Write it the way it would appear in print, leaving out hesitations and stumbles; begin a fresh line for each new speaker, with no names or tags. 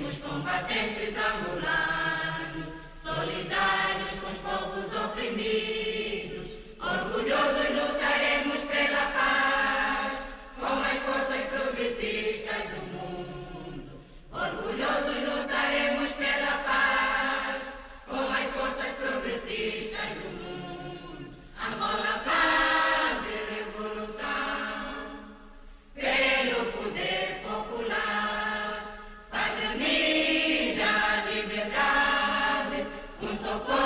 Seremos combatentes angolanos, solidários com os povos oprimidos, orgulhosos lutaremos pela paz, com as forças progressistas do mundo. Orgulhosos lutaremos pela paz, com as forças progressistas do mundo. Angola, paz e revolução, pelo poder popular, pátria unida, liberdade, um só povo.